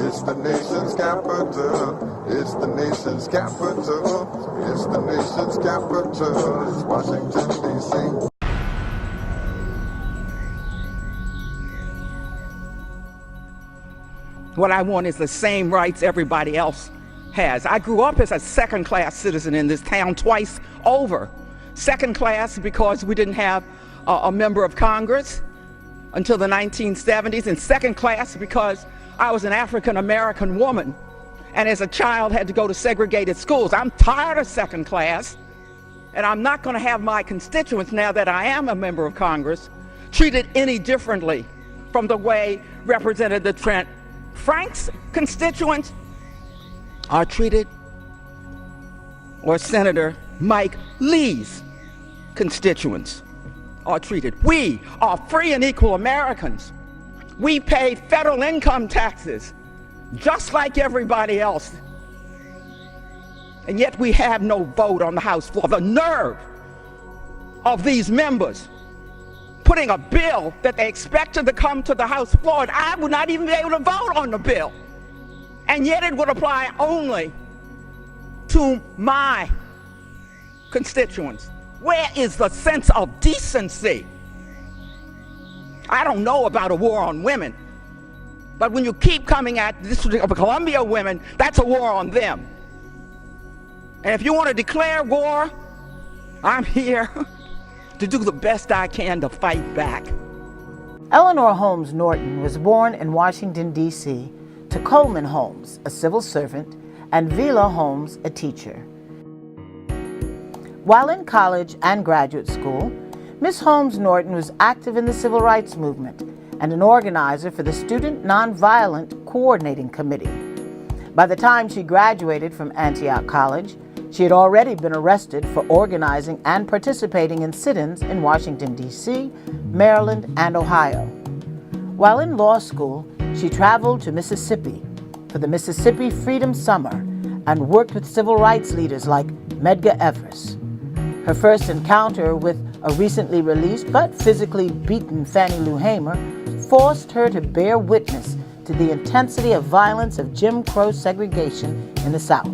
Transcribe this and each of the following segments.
It's the nation's capital. It's the nation's capital. It's the nation's capital. It's Washington, D.C. What I want is the same rights everybody else has. I grew up as a second-class citizen in this town twice over. Second class because we didn't have a member of Congress until the 1970s, and second class because I was an African-American woman and as a child had to go to segregated schools. I'm tired of second class, and I'm not going to have my constituents, now that I am a member of Congress, treated any differently from the way Representative Trent Frank's constituents are treated, or Senator Mike Lee's constituents are treated. We are free and equal Americans. We pay federal income taxes just like everybody else. And yet we have no vote on the House floor. The nerve of these members putting a bill that they expected to come to the House floor, and I would not even be able to vote on the bill. And yet it would apply only to my constituents. Where is the sense of decency? I don't know about a war on women, but when you keep coming at the District of Columbia women, that's a war on them. And if you want to declare war, I'm here to do the best I can to fight back. Eleanor Holmes Norton was born in Washington, D.C. to Coleman Holmes, a civil servant, and Vila Holmes, a teacher. While in college and graduate school, Miss Holmes Norton was active in the civil rights movement and an organizer for the Student Nonviolent Coordinating Committee. By the time she graduated from Antioch College, she had already been arrested for organizing and participating in sit-ins in Washington, D.C., Maryland, and Ohio. While in law school, she traveled to Mississippi for the Mississippi Freedom Summer and worked with civil rights leaders like Medgar Evers. Her first encounter with a recently released but physically beaten Fannie Lou Hamer forced her to bear witness to the intensity of violence of Jim Crow segregation in the South.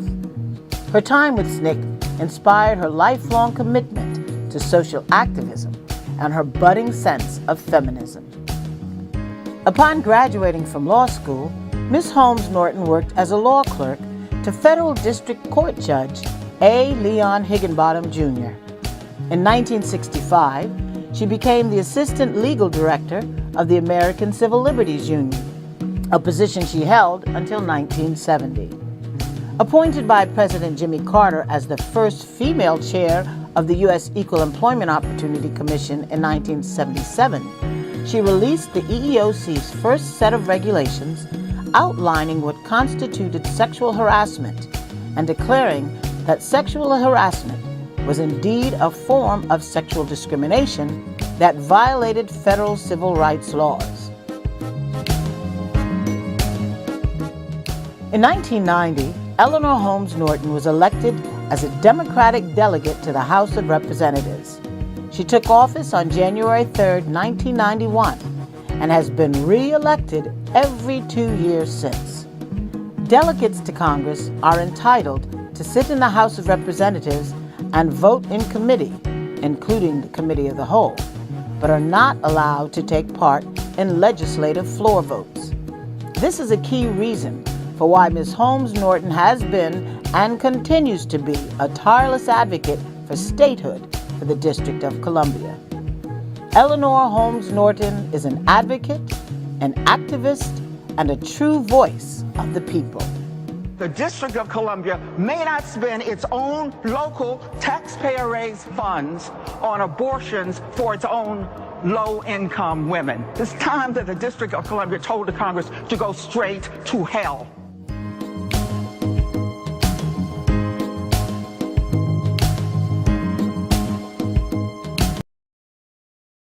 Her time with SNCC inspired her lifelong commitment to social activism and her budding sense of feminism. Upon graduating from law school, Miss Holmes Norton worked as a law clerk to Federal District Court Judge A. Leon Higginbottom, Jr. In 1965, she became the Assistant Legal Director of the American Civil Liberties Union, a position she held until 1970. Appointed by President Jimmy Carter as the first female chair of the U.S. Equal Employment Opportunity Commission in 1977, she released the EEOC's first set of regulations outlining what constituted sexual harassment and declaring that sexual harassment was indeed a form of sexual discrimination that violated federal civil rights laws. In 1990, Eleanor Holmes Norton was elected as a Democratic delegate to the House of Representatives. She took office on January 3, 1991, and has been re-elected every 2 years since. Delegates to Congress are entitled to sit in the House of Representatives and vote in committee, including the Committee of the Whole, but are not allowed to take part in legislative floor votes. This is a key reason for why Ms. Holmes Norton has been and continues to be a tireless advocate for statehood for the District of Columbia. Eleanor Holmes Norton is an advocate, an activist, and a true voice of the people. The District of Columbia may not spend its own local taxpayer-raised funds on abortions for its own low-income women. It's time that the District of Columbia told the Congress to go straight to hell.